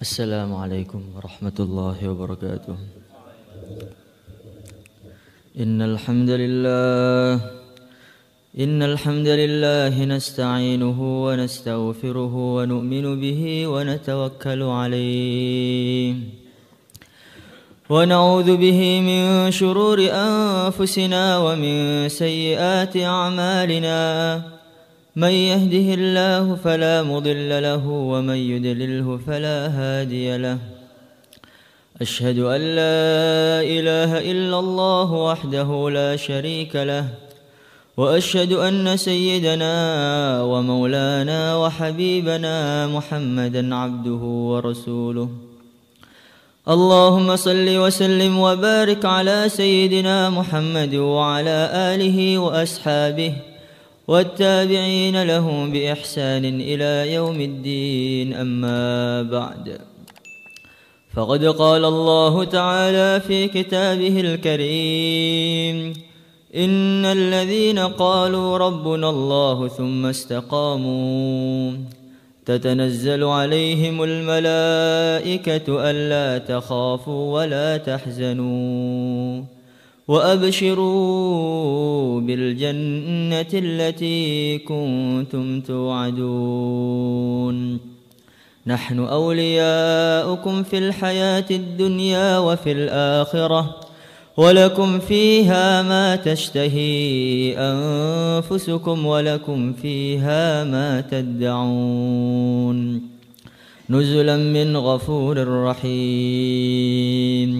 Assalamualaikum warahmatullahi wabarakatuh. Innal hamdalillah nasta'inuhu wa nastaghfiruhu wa nu'minu bihi wa natawakkalu alayhi wa na'udzu bihi min shururi anfusina wa min sayyiati a'malina. من يهده الله فلا مضل له ومن يضلله فلا هادي له أشهد أن لا إله إلا الله وحده لا شريك له وأشهد أن سيدنا ومولانا وحبيبنا محمدا عبده ورسوله اللهم صل وسلم وبارك على سيدنا محمد وعلى آله وأصحابه والتابعين لهم بإحسان إلى يوم الدين أما بعد فقد قال الله تعالى في كتابه الكريم إن الذين قالوا ربنا الله ثم استقاموا تتنزل عليهم الملائكة ألا تخافوا ولا تحزنوا وأبشروا بالجنة التي كنتم توعدون نحن أولياؤكم في الحياة الدنيا وفي الآخرة ولكم فيها ما تشتهي أنفسكم ولكم فيها ما تدعون نزلا من غفور رحيم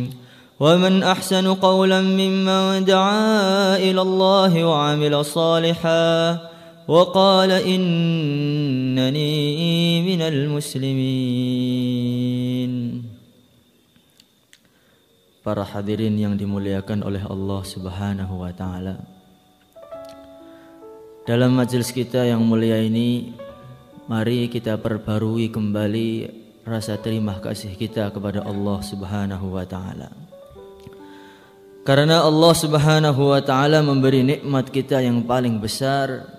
ومن أحسن قولا ممن دعا إلى الله وعمل صالحا وقال إنني من المسلمين. Para hadirin yang dimuliakan oleh Allah Subhanahu wa taala. Dalam majelis kita yang mulia ini, mari kita perbarui kembali rasa terima kasih kita kepada Allah Subhanahu wa taala. Karena Allah Subhanahu wa taala memberi nikmat kita yang paling besar,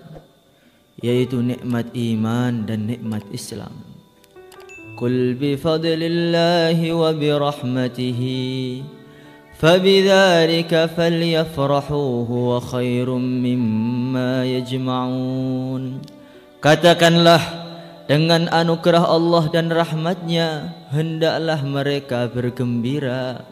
yaitu nikmat iman dan nikmat Islam. Qul bi fadlillahi wa bi rahmatihi fabidzalika falyafrahu huwa khairum mimma yajma'un. Katakanlah, dengan anugerah Allah dan rahmatnya hendaklah mereka bergembira.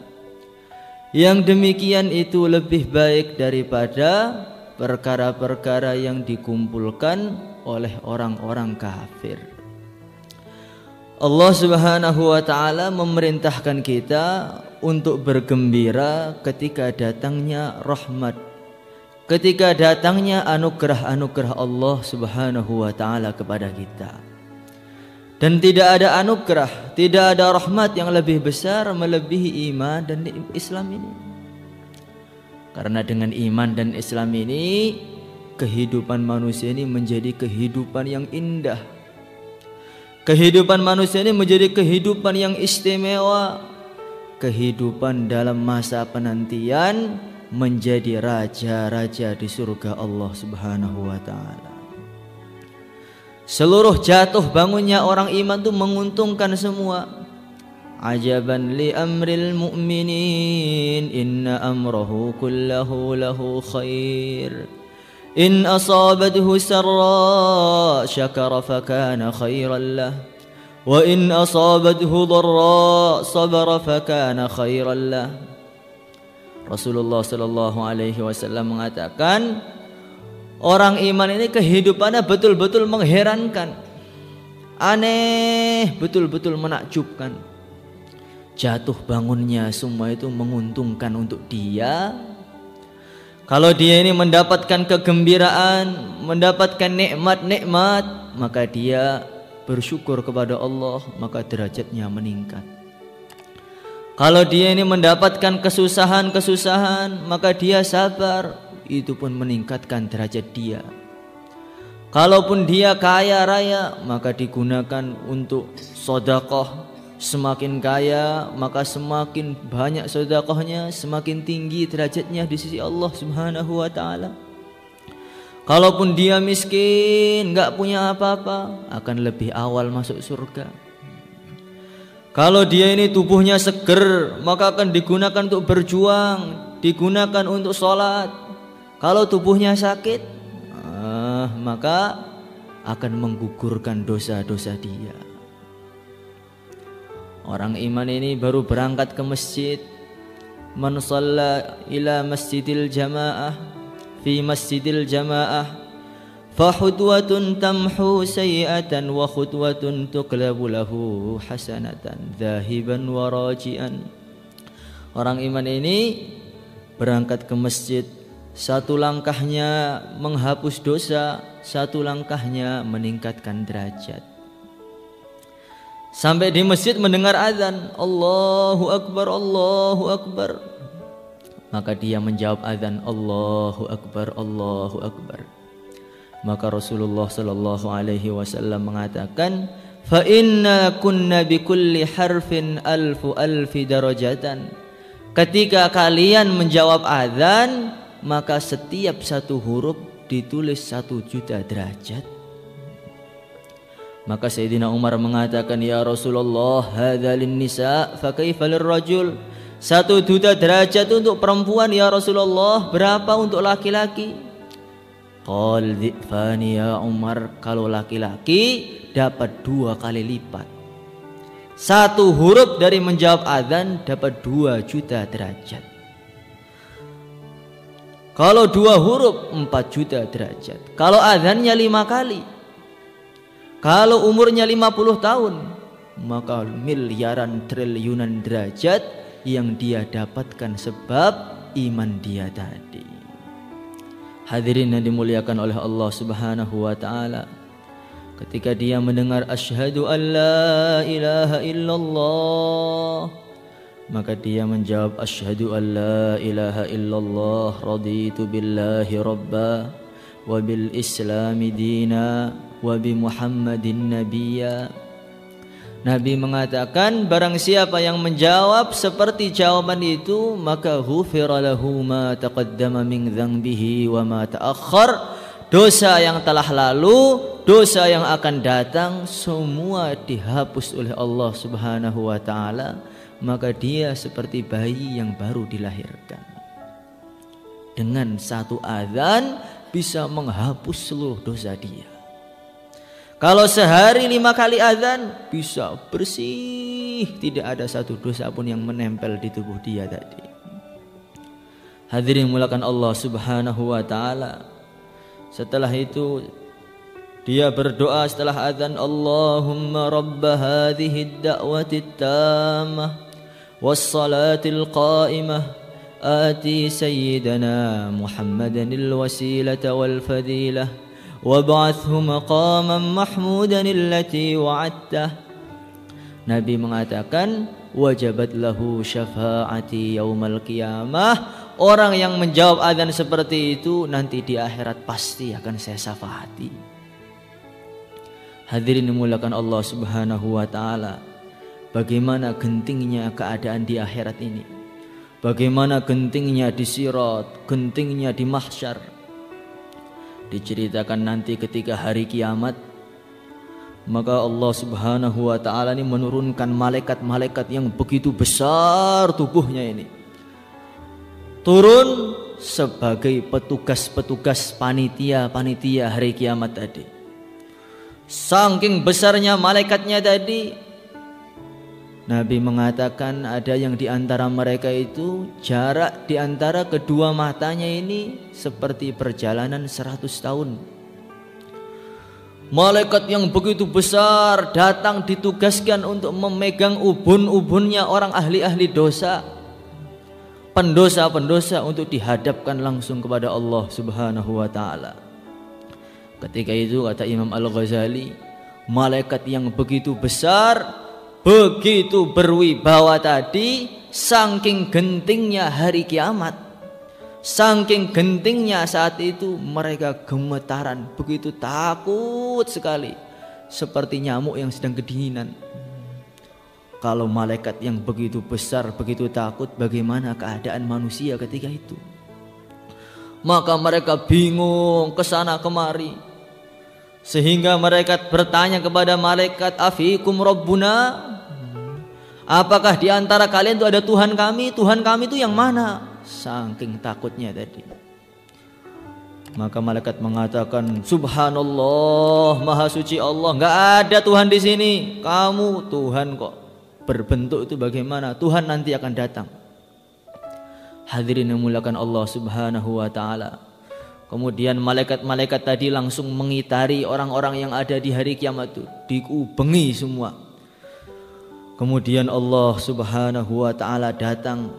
Yang demikian itu lebih baik daripada perkara-perkara yang dikumpulkan oleh orang-orang kafir. Allah Subhanahu wa taala memerintahkan kita untuk bergembira ketika datangnya rahmat, ketika datangnya anugerah-anugerah Allah Subhanahu wa taala kepada kita. Dan tidak ada anugerah, tidak ada rahmat yang lebih besar melebihi iman dan Islam ini. Karena dengan iman dan Islam ini, kehidupan manusia ini menjadi kehidupan yang indah. Kehidupan manusia ini menjadi kehidupan yang istimewa. Kehidupan dalam masa penantian menjadi raja-raja di surga Allah Subhanahu wa taala. Seluruh jatuh bangunnya orang iman itu menguntungkan semua. Ajaban li amril mu'minin inna amrahu kullahu lahu khair. In asabathu sarra syakara fakana khairan lah. Wa in asabathu dharra sabara fakana khairan lah. Rasulullah sallallahu alaihi wasallam mengatakan, orang iman ini kehidupannya betul-betul mengherankan, aneh, betul-betul menakjubkan. Jatuh bangunnya semua itu menguntungkan untuk dia. Kalau dia ini mendapatkan kegembiraan, mendapatkan nikmat-nikmat, maka dia bersyukur kepada Allah, maka derajatnya meningkat. Kalau dia ini mendapatkan kesusahan-kesusahan, maka dia sabar, itu pun meningkatkan derajat dia. Kalaupun dia kaya raya, maka digunakan untuk sedekah. Semakin kaya, maka semakin banyak sedekahnya, semakin tinggi derajatnya di sisi Allah Subhanahu wa taala. Kalaupun dia miskin, enggak punya apa-apa, akan lebih awal masuk surga. Kalau dia ini tubuhnya seger, maka akan digunakan untuk berjuang, digunakan untuk sholat. Kalau tubuhnya sakit, maka akan menggugurkan dosa-dosa dia. Orang iman ini baru berangkat ke masjid, man shalla ila masjidil jamaah fi masjidil jamaah fahudwatun tamhu sayi'atan wa khudwatun tuqlabu lahu hasanatan dhahiban wa raji'an. Orang iman ini berangkat ke masjid, satu langkahnya menghapus dosa, satu langkahnya meningkatkan derajat. Sampai di masjid mendengar azan, Allahu Akbar, Allahu Akbar. Maka dia menjawab azan, Allahu Akbar, Allahu Akbar. Maka Rasulullah sallallahu alaihi wasallam mengatakan, fa inna kunna bi kulli harfin alfi darajatan. Ketika kalian menjawab azan, maka setiap satu huruf ditulis 1.000.000 derajat. Maka Sayyidina Umar mengatakan, ya Rasulullah, hadza lin-nisa fa kaifa lirrajul? 1.000.000 derajat untuk perempuan ya Rasulullah, berapa untuk laki-laki? Qal dhi'fani ya Umar, kalau laki-laki dapat 2 kali lipat. 1 huruf dari menjawab azan dapat 2.000.000 derajat. Kalau 2 huruf 4.000.000 derajat. Kalau azannya 5 kali. Kalau umurnya 50 tahun, maka miliaran triliunan derajat yang dia dapatkan sebab iman dia tadi. Hadirin yang dimuliakan oleh Allah Subhanahu wa taala, ketika dia mendengar asyhadu an la ilaha illallah, maka dia menjawab asyhadu an la ilaha illallah raditu billahi rabba wa bil islami dina wa bi muhammadin nabiyya. Nabi mengatakan, barang siapa yang menjawab seperti jawaban itu, maka ghufira lahu ma taqaddama min dzambihi wa ma ta'akhkhar. Dosa yang telah lalu, dosa yang akan datang, semua dihapus oleh Allah Subhanahu wa taala. Maka dia seperti bayi yang baru dilahirkan. Dengan 1 azan bisa menghapus seluruh dosa dia. Kalau sehari 5 kali azan, bisa bersih, tidak ada 1 dosa pun yang menempel di tubuh dia tadi. Hadirin mulakan Allah Subhanahu wa taala. Setelah itu dia berdoa setelah azan, Allahumma rabba hadhihi ad-da'wati at-tammah was-salatil qa'imah ati sayyidana Muhammadan al-wasilata wal fadilah wab'athhu maqaman mahmudan allati wa'adtah. Nabi mengatakan, wajabat lahu syafaati yaumal qiyamah. Orang yang menjawab azan seperti itu nanti di akhirat pasti akan saya syafaati. Hadirin dimuliakan Allah Subhanahu wa taala, bagaimana gentingnya keadaan di akhirat ini, bagaimana gentingnya di sirat, gentingnya di mahsyar. Diceritakan nanti ketika hari kiamat, maka Allah Subhanahu wa taala ini menurunkan malaikat-malaikat yang begitu besar tubuhnya ini, turun sebagai petugas-petugas panitia hari kiamat tadi. Saking besarnya malaikatnya tadi, Nabi mengatakan ada yang di antara mereka itu jarak di antara kedua matanya ini seperti perjalanan 100 tahun. Malaikat yang begitu besar datang ditugaskan untuk memegang ubun-ubunnya orang ahli-ahli dosa, pendosa-pendosa, untuk dihadapkan langsung kepada Allah Subhanahu wa taala. Ketika itu kata Imam Al-Ghazali, malaikat yang begitu besar, begitu berwibawa tadi, saking gentingnya hari kiamat, saking gentingnya saat itu, mereka gemetaran, begitu takut sekali, seperti nyamuk yang sedang kedinginan. Kalau malaikat yang begitu besar, begitu takut, bagaimana keadaan manusia ketika itu? Maka mereka bingung kesana kemari, sehingga mereka bertanya kepada malaikat, afikum rabbuna, Apakah di antara kalian itu ada Tuhan kami? Tuhan kami itu yang mana? Saking takutnya tadi. Maka malaikat mengatakan, Subhanallah, Maha Suci Allah, nggak ada Tuhan di sini. Kamu Tuhan kok. Berbentuk itu bagaimana? Tuhan nanti akan datang. Hadirin yang muliakan Allah Subhanahu wa taala. Kemudian malaikat-malaikat tadi langsung mengitari orang-orang yang ada di hari kiamat itu, dikubengi semua. Kemudian Allah Subhanahu wa taala datang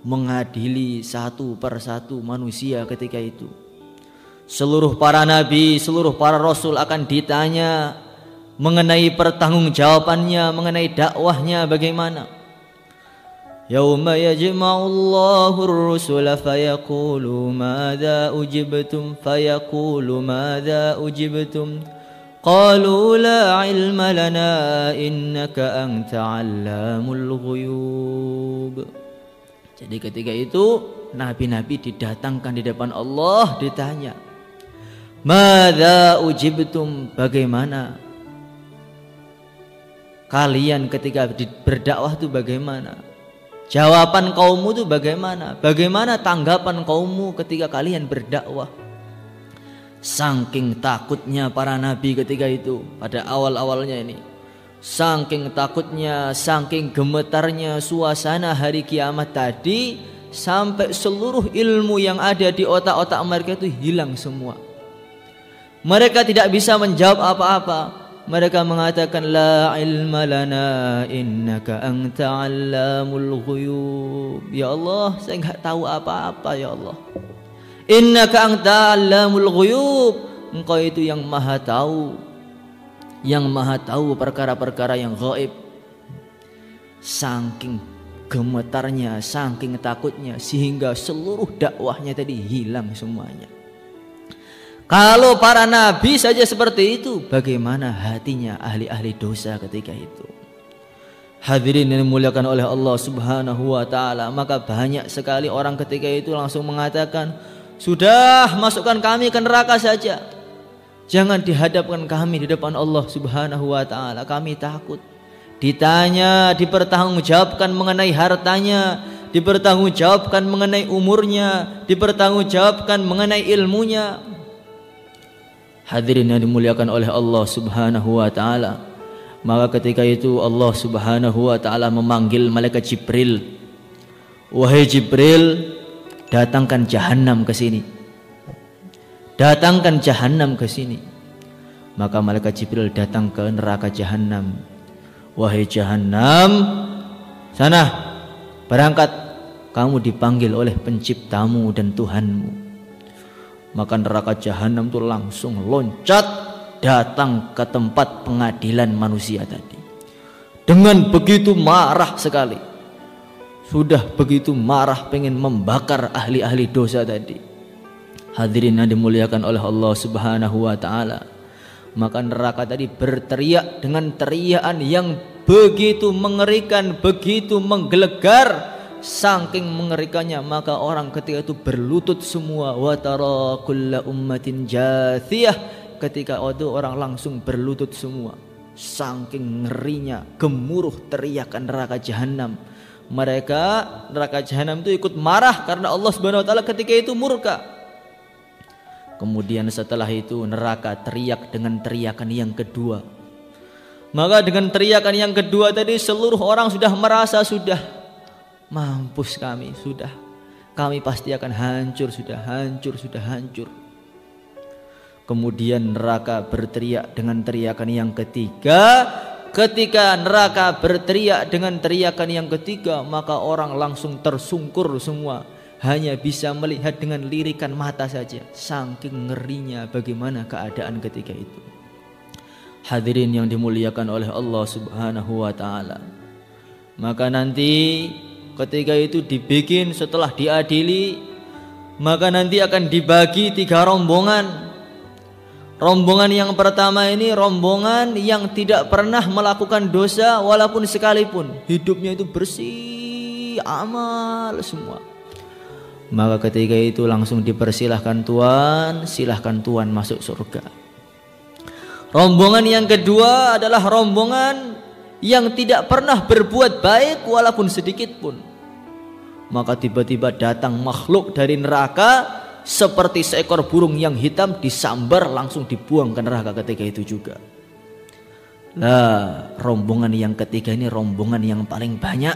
mengadili satu persatu manusia ketika itu. Seluruh para nabi, seluruh para rasul akan ditanya mengenai pertanggungjawabannya, mengenai dakwahnya bagaimana. Yauma yajma'u Allahu ar-rusula fayaqulu madza ujibtum qalu la ilma lana innaka anta 'allamul ghuyub. Jadi ketika itu nabi-nabi didatangkan di depan Allah, ditanya, madza ujibtum, bagaimana kalian ketika berdakwah itu bagaimana? Jawaban kaummu itu bagaimana? Bagaimana tanggapan kaummu ketika kalian berdakwah? Saking takutnya para nabi ketika itu, pada awal-awalnya ini, saking takutnya, saking gemetarnya suasana hari kiamat tadi, sampai seluruh ilmu yang ada di otak-otak mereka itu hilang semua. Mereka tidak bisa menjawab apa-apa. Mereka mengatakan la ilma lana innaka anta 'allamul ghuyub. Ya Allah, saya enggak tahu apa-apa ya Allah. Innaka anta 'allamul ghuyub. Engkau itu yang maha tahu. Yang maha tahu perkara-perkara yang gaib. Saking gemetarnya, saking takutnya, sehingga seluruh dakwahnya tadi hilang semuanya. Kalau para nabi saja seperti itu, bagaimana hatinya ahli-ahli dosa ketika itu? Hadirin yang dimuliakan oleh Allah Subhanahu wa taala, maka banyak sekali orang ketika itu langsung mengatakan, sudah, masukkan kami ke neraka saja. Jangan dihadapkan kami di depan Allah Subhanahu wa taala, kami takut. Ditanya, dipertanggungjawabkan mengenai hartanya, dipertanggungjawabkan mengenai umurnya, dipertanggungjawabkan mengenai ilmunya. Hadirin yang dimuliakan oleh Allah Subhanahu wa taala, maka ketika itu Allah Subhanahu wa taala memanggil malaikat Jibril. Wahai Jibril, datangkan Jahannam ke sini. Datangkan Jahannam ke sini. Maka malaikat Jibril datang ke neraka Jahannam. Wahai Jahannam, sana berangkat, kamu dipanggil oleh penciptamu dan Tuhanmu. Maka neraka Jahannam itu langsung loncat datang ke tempat pengadilan manusia tadi. Dengan begitu marah sekali. Sudah begitu marah, pengen membakar ahli-ahli dosa tadi. Hadirin yang dimuliakan oleh Allah Subhanahu wa taala. Maka neraka tadi berteriak dengan teriakan yang begitu mengerikan, begitu menggelegar. Saking mengerikannya, maka orang ketika itu berlutut semua. Wa tara kulla ummatin jathiyah, ketika itu orang langsung berlutut semua. Saking ngerinya, gemuruh teriakan neraka Jahannam. Mereka neraka Jahannam itu ikut marah karena Allah Subhanahu wa taala ketika itu murka. Kemudian setelah itu neraka teriak dengan teriakan yang kedua. Maka dengan teriakan yang kedua tadi seluruh orang sudah merasa sudah mampus kami, sudah kami pasti akan hancur, sudah hancur, sudah hancur. Kemudian neraka berteriak dengan teriakan yang ketiga. Ketika neraka berteriak dengan teriakan yang ketiga, maka orang langsung tersungkur semua, hanya bisa melihat dengan lirikan mata saja. Saking ngerinya bagaimana keadaan ketika itu. Hadirin yang dimuliakan oleh Allah Subhanahu wa taala. Maka nanti ketika itu dibikin, setelah diadili, maka nanti akan dibagi 3 rombongan. Rombongan yang pertama ini rombongan yang tidak pernah melakukan dosa walaupun sekalipun. Hidupnya itu bersih, amal semua. Maka ketika itu langsung dipersilahkan Tuhan, silahkan Tuhan masuk surga. Rombongan yang kedua adalah rombongan yang tidak pernah berbuat baik walaupun sedikit pun. Maka tiba-tiba datang makhluk dari neraka seperti seekor burung yang hitam, disambar langsung dibuang ke neraka ketika itu juga. Nah, rombongan yang ketiga ini rombongan yang paling banyak.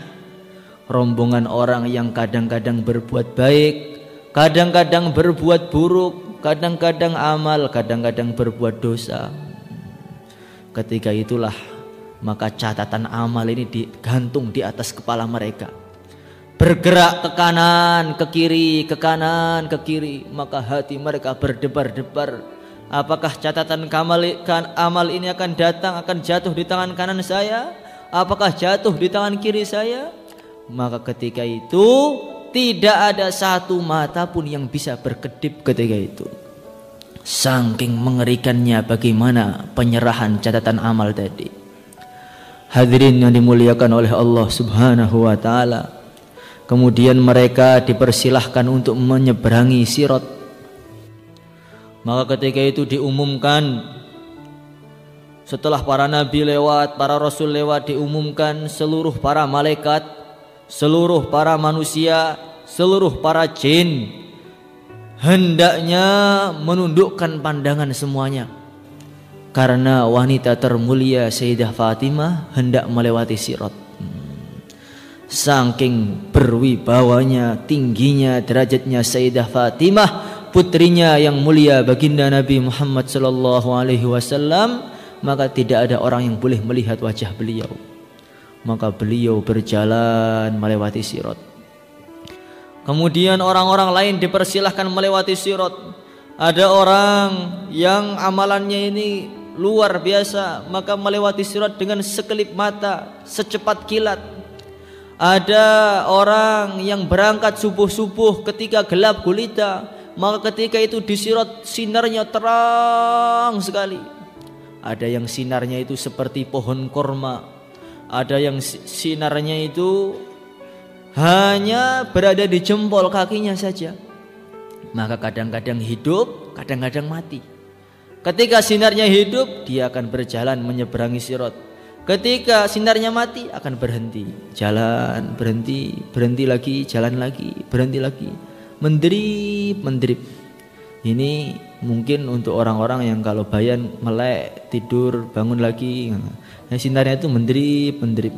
Rombongan orang yang kadang-kadang berbuat baik, kadang-kadang berbuat buruk, kadang-kadang amal, kadang-kadang berbuat dosa. Ketika itulah maka catatan amal ini digantung di atas kepala mereka. Bergerak ke kanan, ke kiri, ke kanan, ke kiri. Maka hati mereka berdebar-debar. Apakah catatan amal ini akan datang, akan jatuh di tangan kanan saya? Apakah jatuh di tangan kiri saya? Maka ketika itu tidak ada satu mata pun yang bisa berkedip ketika itu. Saking mengerikannya bagaimana penyerahan catatan amal tadi. Hadirin yang dimuliakan oleh Allah Subhanahu wa taala. Kemudian mereka dipersilahkan untuk menyeberangi sirat. Maka ketika itu diumumkan, setelah para nabi lewat, para rasul lewat, diumumkan seluruh para malaikat, seluruh para manusia, seluruh para jin hendaknya menundukkan pandangan semuanya, karena wanita termulia Sayyidah Fatimah hendak melewati sirat. Saking berwibawanya, tingginya derajatnya Sayyidah Fatimah, putrinya yang mulia baginda Nabi Muhammad sallallahu alaihi wasallam, maka tidak ada orang yang boleh melihat wajah beliau. Maka beliau berjalan melewati sirat. Kemudian orang-orang lain dipersilahkan melewati sirat. Ada orang yang amalannya ini luar biasa, maka melewati sirat dengan sekelip mata, secepat kilat. Ada orang yang berangkat subuh-subuh ketika gelap gulita, maka ketika itu di sirat sinarnya terang sekali. Ada yang sinarnya itu seperti pohon korma, ada yang sinarnya itu hanya berada di jempol kakinya saja. Maka kadang-kadang hidup, kadang-kadang mati. Ketika sinarnya hidup, dia akan berjalan menyeberangi sirat. Ketika sinarnya mati, akan berhenti, jalan, berhenti, berhenti lagi, jalan lagi, berhenti lagi, menderip. Ini mungkin untuk orang-orang yang kalau bayan melek, tidur, bangun lagi, nah, sinarnya itu menderip.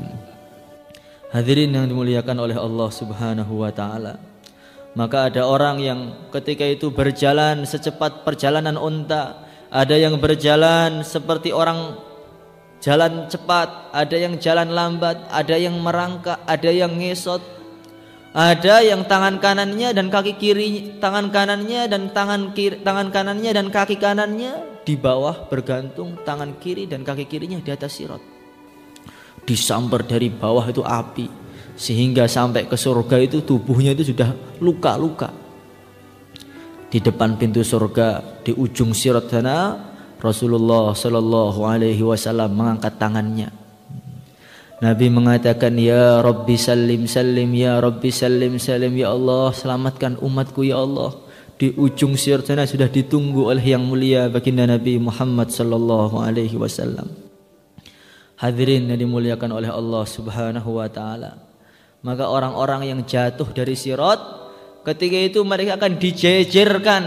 Hadirin yang dimuliakan oleh Allah Subhanahu wa taala. Maka ada orang yang ketika itu berjalan secepat perjalanan unta, ada yang berjalan seperti orang jalan cepat, ada yang jalan lambat, ada yang merangkak, ada yang ngesot, ada yang tangan kanannya dan kaki kiri, tangan kanannya dan tangan kanannya dan kaki kanannya di bawah bergantung, tangan kiri dan kaki kirinya di atas sirat. Disambar dari bawah itu api, sehingga sampai ke surga itu tubuhnya itu sudah luka-luka. Di depan pintu surga di ujung sirat sana, Rasulullah sallallahu alaihi wasallam mengangkat tangannya. Nabi mengatakan, ya Rabbi salim salim, ya Rabbi salim salim, ya Allah selamatkan umatku ya Allah. Di ujung sirat sana sudah ditunggu oleh yang mulia baginda Nabi Muhammad sallallahu alaihi wasallam. Hadirin yang dimuliakan oleh Allah Subhanahu wa taala. Maka orang-orang yang jatuh dari sirat, ketika itu mereka akan dijejerkan,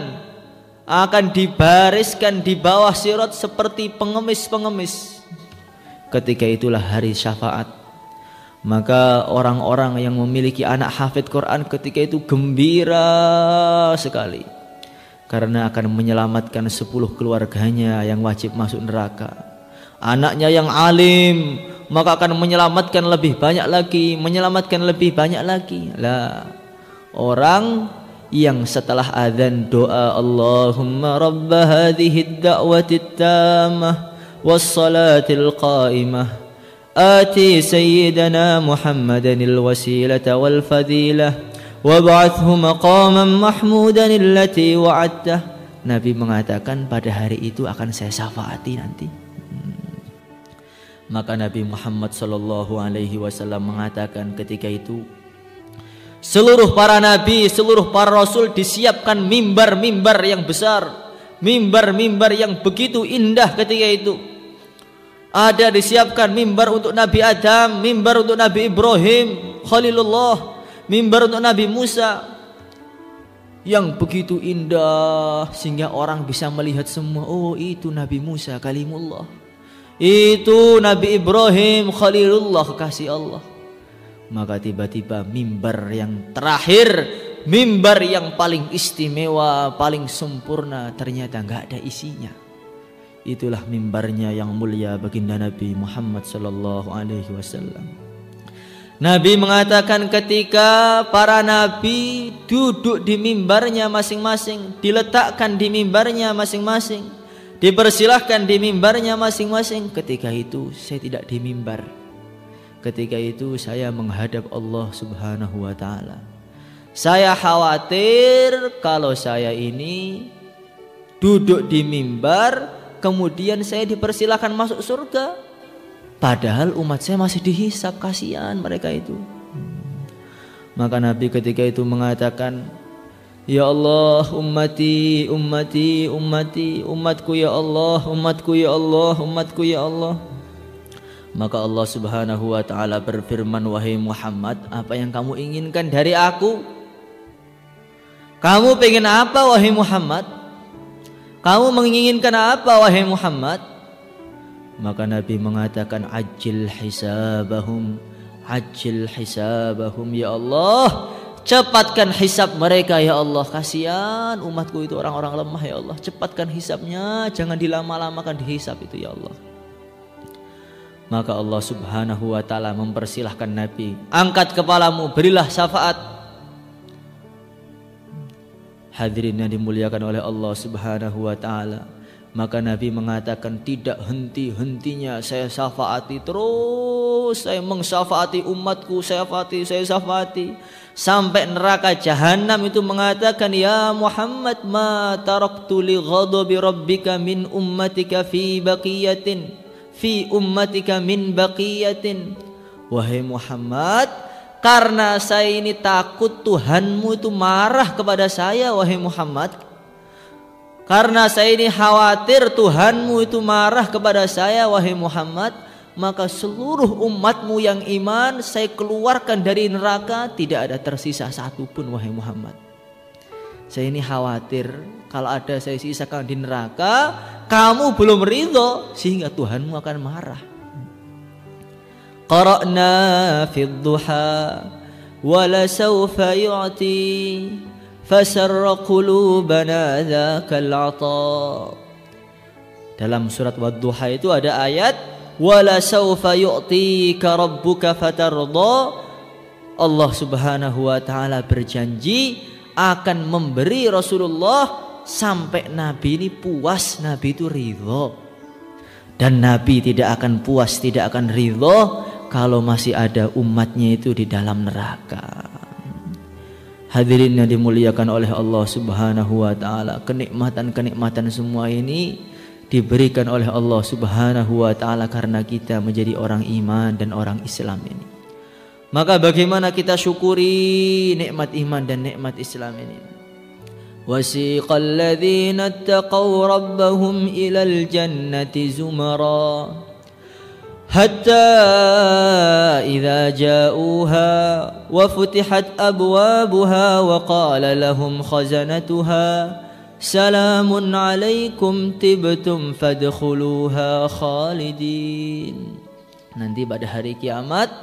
akan dibariskan di bawah sirat seperti pengemis-pengemis. Ketika itulah hari syafaat. Maka orang-orang yang memiliki anak hafid Quran ketika itu gembira sekali, karena akan menyelamatkan 10 keluarganya yang wajib masuk neraka. Anaknya yang alim, maka akan menyelamatkan lebih banyak lagi, menyelamatkan lebih banyak lagi. Lah, orang yang setelah azan doa Allahumma rabba hadhihi ad-da'wati at-tammah was-salatil qa'imah ati sayyidana Muhammadanil wasilata wal fadilah wab'athhu maqaman mahmudan allati wa'adtah. Nabi mengatakan pada hari itu akan saya syafaati nanti. Maka Nabi Muhammad sallallahu alaihi wasallam mengatakan ketika itu seluruh para nabi, seluruh para rasul disiapkan mimbar-mimbar yang besar, mimbar-mimbar yang begitu indah ketika itu. Ada disiapkan mimbar untuk Nabi Adam, mimbar untuk Nabi Ibrahim Khalilullah, mimbar untuk Nabi Musa, yang begitu indah sehingga orang bisa melihat semua. Oh, itu Nabi Musa kalimullah, itu Nabi Ibrahim Khalilullah, kekasih Allah. Maka tiba-tiba mimbar yang terakhir, mimbar yang paling istimewa, paling sempurna, ternyata nggak ada isinya. Itulah mimbarnya yang mulia baginda Nabi Muhammad sallallahu alaihi wasallam. Nabi mengatakan ketika para nabi duduk di mimbarnya masing-masing, diletakkan di mimbarnya masing-masing, dipersilahkan di mimbarnya masing-masing, ketika itu saya tidak di mimbar. Ketika itu saya menghadap Allah Subhanahu wa taala. Saya khawatir kalau saya ini duduk di mimbar kemudian saya dipersilahkan masuk surga, padahal umat saya masih dihisab, kasihan mereka itu. Maka Nabi ketika itu mengatakan, ya Allah, ummati, ummati, ummati, umatku ya Allah, umatku ya Allah, umatku ya Allah. Maka Allah Subhanahu wa taala berfirman, wahai Muhammad, apa yang kamu inginkan dari aku? Kamu pengen apa wahai Muhammad? Kamu menginginkan apa wahai Muhammad? Maka Nabi mengatakan, ajil hisabahum, ajil hisabahum ya Allah, cepatkan hisab mereka ya Allah, kasihan umatku itu orang-orang lemah ya Allah, cepatkan hisabnya, jangan dilama-lamakan dihisab itu ya Allah. Maka Allah Subhanahu wa taala mempersilahkan Nabi, angkat kepalamu, berilah syafaat. Hadirin yang dimuliakan oleh Allah Subhanahu wa taala. Maka Nabi mengatakan, tidak henti-hentinya saya syafaati terus, saya mensyafaati umatku, saya syafaati sampai neraka jahanam itu mengatakan, ya Muhammad, ma taraktu li ghadabi rabbika min ummatika fi baqiyatin, fi ummatika min baqiyatin. Wahai Muhammad, karena saya ini takut Tuhanmu itu marah kepada saya, wahai Muhammad, karena saya ini khawatir Tuhanmu itu marah kepada saya, wahai Muhammad, maka seluruh umatmu yang iman saya keluarkan dari neraka, tidak ada tersisa satupun, wahai Muhammad. Saya ini khawatir kalau ada saya sisakan di neraka, kamu belum ridho sehingga Tuhanmu akan marah. Qara'na fid duha wa la sawfa yu'ti fasarra qulubana dzakal 'ata. Dalam surat Wad-Duha itu ada ayat wala sawfa yu'tika rabbuka fatardha. Allah Subhanahu wa taala berjanji akan memberi Rasulullah sampai Nabi ini puas, Nabi itu ridho. Dan Nabi tidak akan puas, tidak akan ridho kalau masih ada umatnya itu di dalam neraka. Hadirin yang dimuliakan oleh Allah Subhanahu wa taala, kenikmatan-kenikmatan semua ini diberikan oleh Allah Subhanahu wa taala karena kita menjadi orang iman dan orang Islam ini. Maka bagaimana kita syukuri nikmat iman dan nikmat Islam ini? Wasiqal ladzina ittaqaw rabbahum ilal jannati zumara hatta idza ja'uha wa futihat abwabuha wa qala lahum khazanatuha salamun alaikum tibtum fadkhuluha khalidin. Nanti pada hari kiamat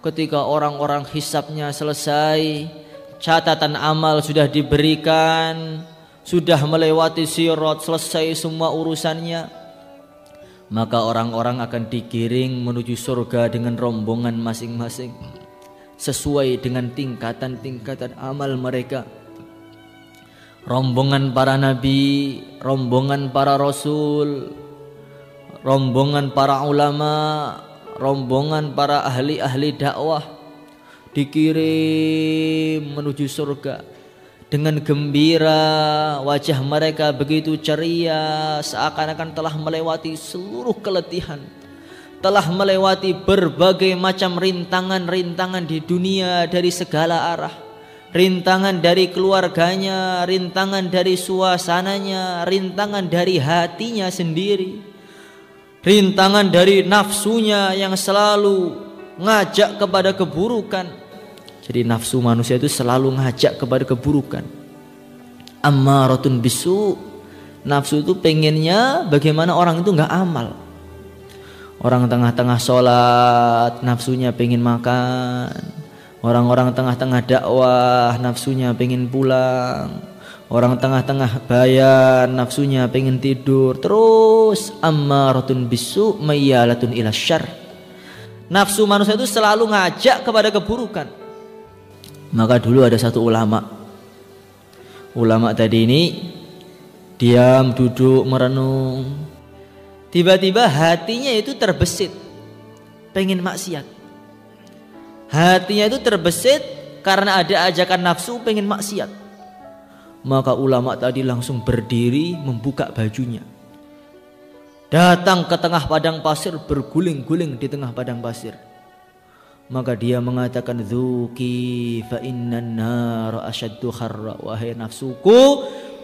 ketika orang-orang hisabnya selesai, catatan amal sudah diberikan, sudah melewati sirat, selesai semua urusannya, maka orang-orang akan digiring menuju surga dengan rombongan masing-masing sesuai dengan tingkatan-tingkatan amal mereka. Rombongan para nabi, rombongan para rasul, rombongan para ulama, rombongan para ahli-ahli dakwah dikirim menuju surga dengan gembira, wajah mereka begitu ceria, seakan-akan telah melewati seluruh keletihan, telah melewati berbagai macam rintangan-rintangan di dunia dari segala arah, rintangan dari keluarganya, rintangan dari suasananya, rintangan dari hatinya sendiri, rintangan dari nafsunya yang selalu ngajak kepada keburukan. Jadi nafsu manusia itu selalu ngajak kepada keburukan. Ammaratun bisu, nafsu itu pengennya bagaimana orang itu nggak amal. Orang tengah-tengah sholat nafsunya pengen makan, orang-orang tengah-tengah dakwah nafsunya pengen pulang, orang tengah-tengah bayan nafsunya pengen tidur. Terus ammaratun bisu mayyalatun ila syarr. Nafsu manusia itu selalu ngajak kepada keburukan. Maka dulu ada satu ulama tadi ini diam, duduk, merenung. Tiba-tiba hatinya itu terbesit pengen maksiat. Hatinya itu terbesit karena ada ajakan nafsu pengen maksiat. Maka ulama tadi langsung berdiri membuka bajunya, datang ke tengah padang pasir, berguling-guling di tengah padang pasir. Maka dia mengatakan, dzuki fa innan nar asyaddu kharra. Wahai nafsuku,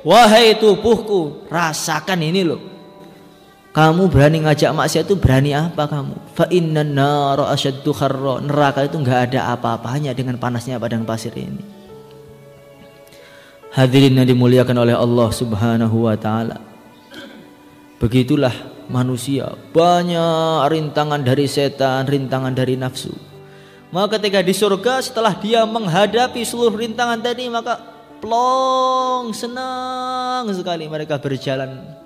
wahai tubuhku, rasakan ini loh. Kamu berani ngajak maksiat itu berani apa kamu? Fa innan nar asyaddu kharra. Neraka itu enggak ada apa-apanya dengan panasnya padang pasir ini. Hadirin yang dimuliakan oleh Allah Subhanahu wa taala. Begitulah manusia, banyak rintangan dari setan, rintangan dari nafsu. Maka ketika di surga, setelah dia menghadapi seluruh rintangan tadi, maka plong, senang sekali mereka berjalan.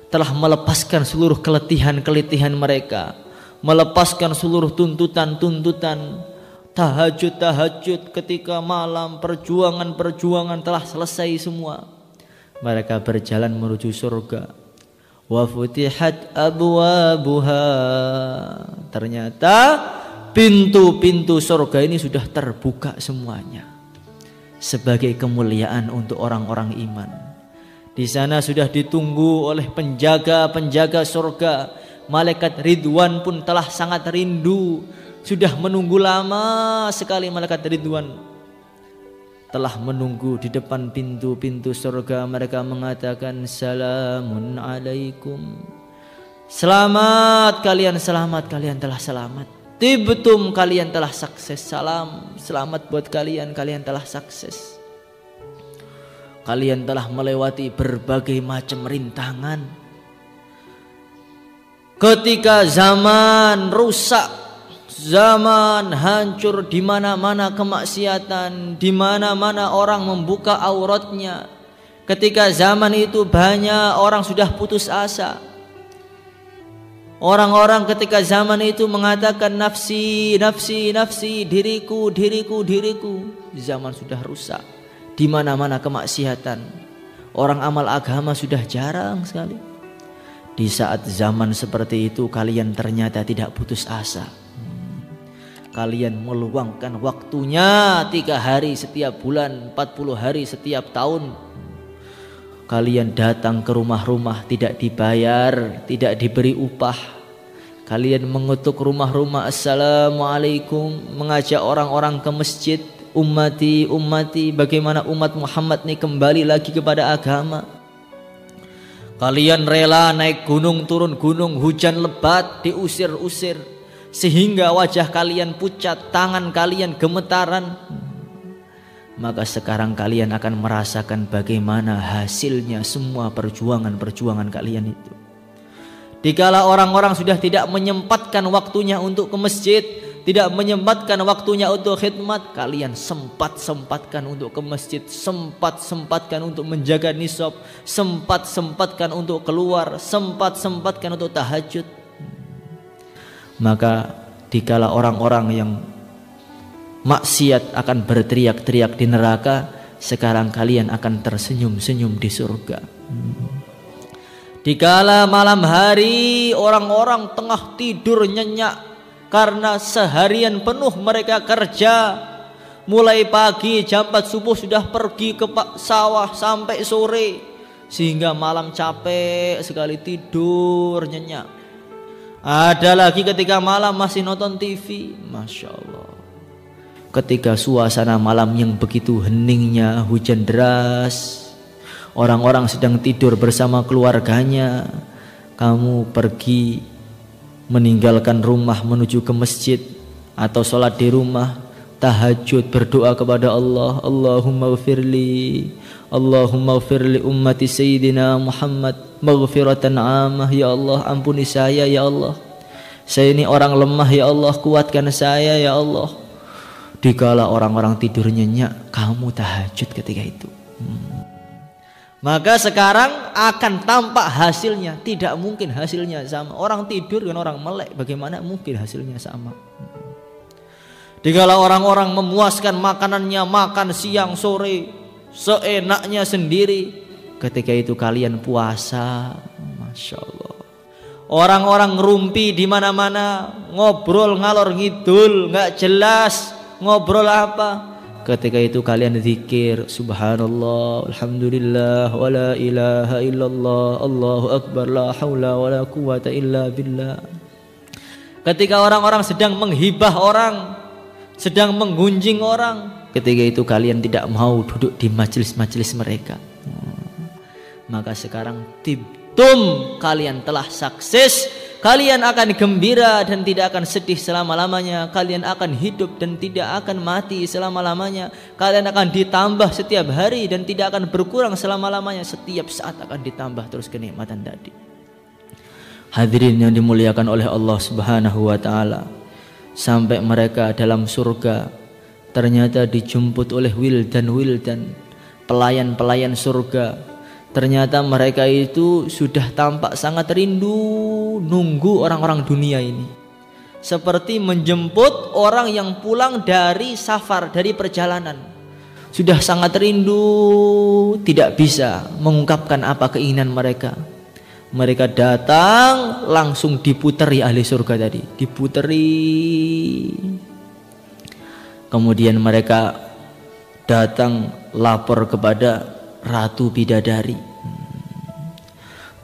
Telah melepaskan seluruh keletihan-keletihan mereka, melepaskan seluruh tuntutan-tuntutan, tahajud-tahajud ketika malam, perjuangan-perjuangan telah selesai semua. Mereka berjalan menuju surga. Wa futihat abwabuha. Ternyata pintu-pintu surga ini sudah terbuka semuanya sebagai kemuliaan untuk orang-orang iman. Di sana sudah ditunggu oleh penjaga-penjaga surga. Malaikat Ridwan pun telah sangat rindu, sudah menunggu lama sekali. Malaikat Ridwan telah menunggu di depan pintu-pintu surga. Mereka mengatakan, salamun alaikum. Selamat kalian telah selamat. Tibtum, kalian telah sukses. Salam, selamat buat kalian telah sukses. Kalian telah melewati berbagai macam rintangan. Ketika zaman rusak, zaman hancur, di mana-mana kemaksiatan, di mana-mana orang membuka auratnya. Ketika zaman itu banyak orang sudah putus asa. Orang-orang ketika zaman itu mengatakan nafsi, nafsi, nafsi, diriku, diriku, diriku. Zaman sudah rusak. Di mana-mana kemaksiatan. Orang amal agama sudah jarang sekali. Di saat zaman seperti itu kalian ternyata tidak putus asa. Kalian meluangkan waktunya 3 hari setiap bulan, 40 hari setiap tahun. Kalian datang ke rumah-rumah tidak dibayar, tidak diberi upah. Kalian mengutuk rumah-rumah, assalamualaikum, mengajak orang-orang ke masjid. Ummati, ummati, bagaimana umat Muhammad ini kembali lagi kepada agama. Kalian rela naik gunung, turun gunung, hujan lebat, diusir-usir, sehingga wajah kalian pucat, tangan kalian gemetaran. Maka sekarang kalian akan merasakan bagaimana hasilnya semua perjuangan-perjuangan kalian itu. Dikala orang-orang sudah tidak menyempatkan waktunya untuk ke masjid, tidak menyempatkan waktunya untuk khidmat, kalian sempat-sempatkan untuk ke masjid, sempat-sempatkan untuk menjaga nisab, sempat-sempatkan untuk keluar, sempat-sempatkan untuk tahajud. Maka dikala orang-orang yang maksiat akan berteriak-teriak di neraka, sekarang kalian akan tersenyum-senyum di surga. Dikala malam hari orang-orang tengah tidur nyenyak karena seharian penuh mereka kerja, mulai pagi jam 4 subuh sudah pergi ke sawah sampai sore, sehingga malam capek sekali, tidur nyenyak. Ada lagi ketika malam masih nonton TV, Masya Allah. Ketika suasana malam yang begitu heningnya, hujan deras, orang-orang sedang tidur bersama keluarganya, kamu pergi meninggalkan rumah menuju ke masjid atau sholat di rumah, tahajud, berdoa kepada Allah, Allahumma ghfirli, Allahumma ghfirli ummati Sayyidina Muhammad maghfiratan amah, ya Allah ampuni saya ya Allah, saya ini orang lemah ya Allah, kuatkan saya ya Allah. Dikala orang-orang tidur nyenyak, kamu tahajud ketika itu. Maka sekarang akan tampak hasilnya. Tidak mungkin hasilnya sama. Orang tidur dengan orang melek, bagaimana mungkin hasilnya sama? Dikala orang-orang memuaskan makanannya, makan siang sore seenaknya sendiri, ketika itu kalian puasa, Masya Allah. Orang-orang ngerumpi di mana-mana, ngobrol ngalor ngidul, nggak jelas ngobrol apa. Ketika itu kalian zikir, subhanallah, alhamdulillah, wa la ilaha illallah, Allahu akbar, la haula wa la quwata illa billah. Ketika orang-orang sedang menghibah orang, sedang menggunjing orang, ketika itu kalian tidak mau duduk di majelis-majelis mereka. Maka sekarang tibtum, kalian telah sukses. Kalian akan gembira dan tidak akan sedih selama-lamanya. Kalian akan hidup dan tidak akan mati selama-lamanya. Kalian akan ditambah setiap hari dan tidak akan berkurang selama-lamanya. Setiap saat akan ditambah terus kenikmatan tadi. Hadirin yang dimuliakan oleh Allah Subhanahu wa ta'ala, sampai mereka dalam surga ternyata dijemput oleh wildan-wildan, pelayan-pelayan surga. Ternyata mereka itu sudah tampak sangat rindu nunggu orang-orang dunia ini, seperti menjemput orang yang pulang dari safar, dari perjalanan. Sudah sangat rindu, tidak bisa mengungkapkan apa keinginan mereka. Mereka datang langsung diputeri ahli surga tadi, diputeri. Kemudian mereka datang lapor kepada Ratu Bidadari.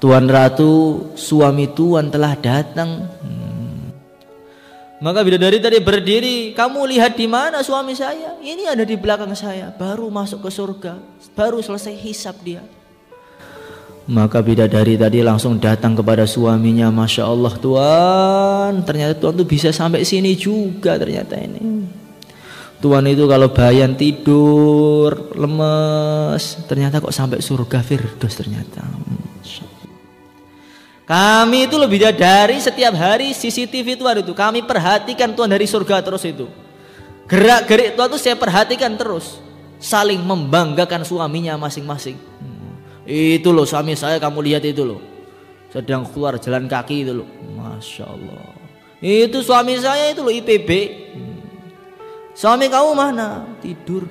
Tuan Ratu, suami Tuan telah datang. Maka Bidadari tadi berdiri, kamu lihat di mana suami saya? Ini ada di belakang saya, baru masuk ke surga, baru selesai hisab dia. Maka Bidadari tadi langsung datang kepada suaminya, Masya Allah Tuan, ternyata Tuan tuh bisa sampai sini juga ternyata ini. Tuan itu kalau bayan tidur lemes, ternyata kok sampai surga Firdaus ternyata. Kami itu lebih dari setiap hari CCTV Tuan itu kami perhatikan Tuan dari surga terus itu. Gerak-gerik Tuan itu saya perhatikan terus, saling membanggakan suaminya masing-masing. Itu loh suami saya, kamu lihat itu loh, sedang keluar jalan kaki itu loh, Masya Allah. Itu suami saya itu loh IPB. Suami kamu mana? Tidur.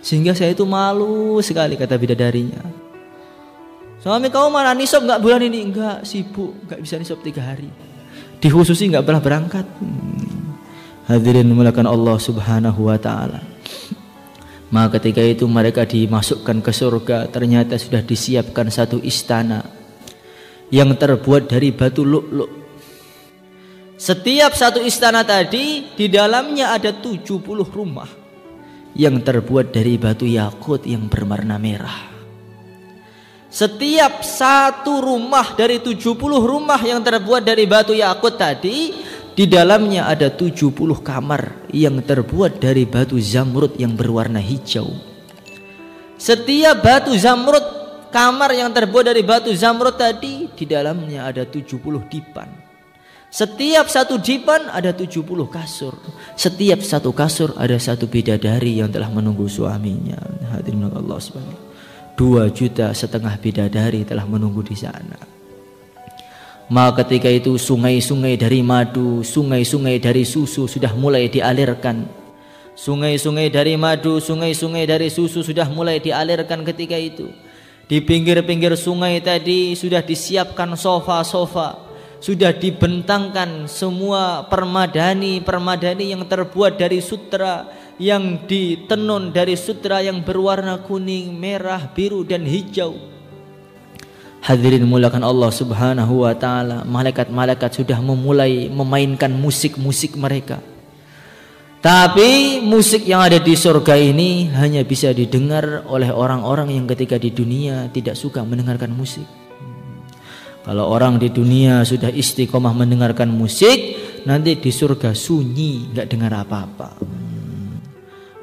Sehingga saya itu malu sekali, kata bidadarinya. Suami kamu mana? Nisab nggak bulan ini? Enggak, sibuk, nggak bisa nisab 3 hari. Dikhususi nggak pernah berangkat. Hadirin dimuliakan Allah Subhanahu wa ta'ala. Maka ketika itu mereka dimasukkan ke surga, ternyata sudah disiapkan satu istana yang terbuat dari batu lu'lu'. Setiap satu istana tadi di dalamnya ada 70 rumah yang terbuat dari batu yakut yang berwarna merah. Setiap satu rumah dari 70 rumah yang terbuat dari batu yakut tadi, di dalamnya ada 70 kamar yang terbuat dari batu zamrud yang berwarna hijau. Setiap batu zamrud, kamar yang terbuat dari batu zamrud tadi, di dalamnya ada 70 dipan. Setiap satu dipan ada 70 kasur. Setiap satu kasur ada satu bidadari yang telah menunggu suaminya. Hadirin Allah subhanahu. 2,5 juta bidadari telah menunggu di sana. Maka ketika itu sungai-sungai dari madu, sungai-sungai dari susu sudah mulai dialirkan. Sungai-sungai dari madu, sungai-sungai dari susu sudah mulai dialirkan ketika itu. Di pinggir-pinggir sungai tadi sudah disiapkan sofa-sofa. Sudah dibentangkan semua permadani yang terbuat dari sutra, yang ditenun dari sutra yang berwarna kuning, merah, biru dan hijau. Hadirin muliakan Allah Subhanahu wa ta'ala. Malaikat-malaikat sudah memulai memainkan musik-musik mereka. Tapi musik yang ada di surga ini hanya bisa didengar oleh orang-orang yang ketika di dunia tidak suka mendengarkan musik. Kalau orang di dunia sudah istiqomah mendengarkan musik, nanti di surga sunyi, nggak dengar apa-apa.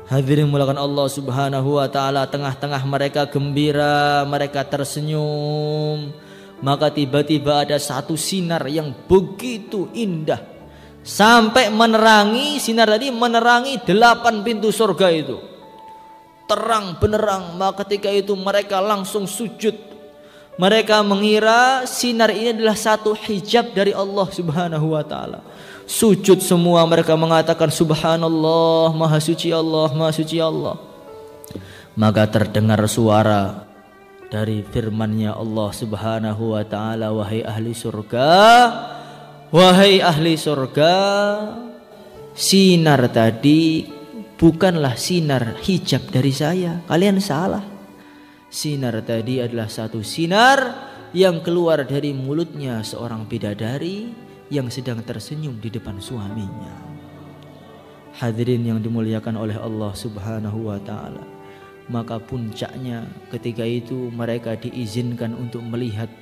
Hadirin mulakan Allah Subhanahu wa taala, tengah-tengah mereka gembira, mereka tersenyum, maka tiba-tiba ada satu sinar yang begitu indah sampai menerangi, sinar tadi menerangi 8 pintu surga itu. Terang benerang, maka ketika itu mereka langsung sujud. Mereka mengira sinar ini adalah satu hijab dari Allah Subhanahu wa taala. Sujud semua, mereka mengatakan subhanallah, maha suci Allah, maha suci Allah. Maka terdengar suara dari firman-Nya Allah Subhanahu wa taala, wahai ahli surga, wahai ahli surga, sinar tadi bukanlah sinar hijab dari saya, kalian salah. Sinar tadi adalah satu sinar yang keluar dari mulutnya seorang bidadari yang sedang tersenyum di depan suaminya. Hadirin yang dimuliakan oleh Allah Subhanahu wa taala, maka puncaknya ketika itu mereka diizinkan untuk melihat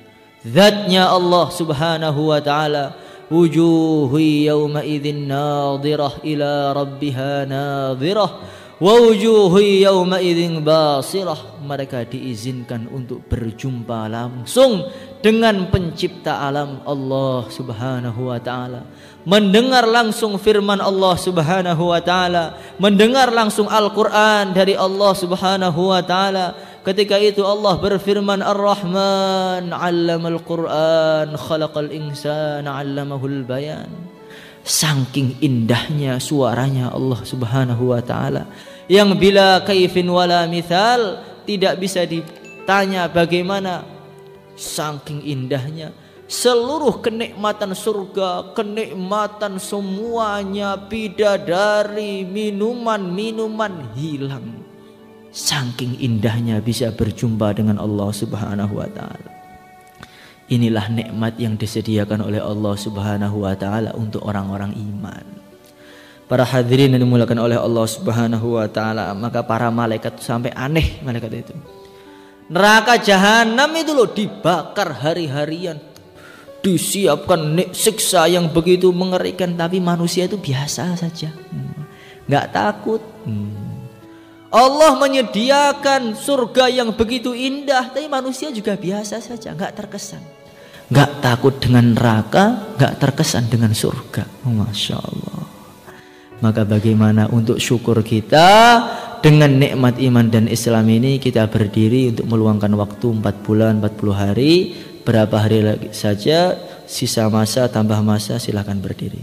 zatnya Allah Subhanahu wa taala. Wujuhu yawma idzin nadhirah ila rabbiha nadhirah wa wujuhu yawma idzin basirah. Mereka diizinkan untuk berjumpa langsung dengan pencipta alam Allah Subhanahu wa taala, mendengar langsung firman Allah Subhanahu wa taala, mendengar langsung Al-Qur'an dari Allah Subhanahu wa taala. Ketika itu Allah berfirman, Ar-Rahman 'allamal Qur'an, khalaqal insana 'allamahul bayan. Saking indahnya suaranya Allah Subhanahu wa taala yang bila kaifin wala mithal, tidak bisa ditanya bagaimana. Saking indahnya, seluruh kenikmatan surga, kenikmatan semuanya, bidadari, minuman-minuman hilang. Saking indahnya bisa berjumpa dengan Allah Subhanahu wa taala. Inilah nikmat yang disediakan oleh Allah Subhanahu wa taala untuk orang-orang iman. Para hadirin yang dimuliakan oleh Allah Subhanahu wa taala, maka para malaikat sampai aneh, malaikat itu. Neraka jahanam itu loh dibakar hari-harian. Disiapkan siksa yang begitu mengerikan, tapi manusia itu biasa saja. Enggak takut. Allah menyediakan surga yang begitu indah, tapi manusia juga biasa saja, enggak terkesan. Enggak takut dengan neraka, enggak terkesan dengan surga. Masya Allah. Maka bagaimana untuk syukur kita dengan nikmat iman dan Islam ini? Kita berdiri untuk meluangkan waktu 4 bulan 40 hari. Berapa hari lagi saja sisa masa, tambah masa, silakan berdiri.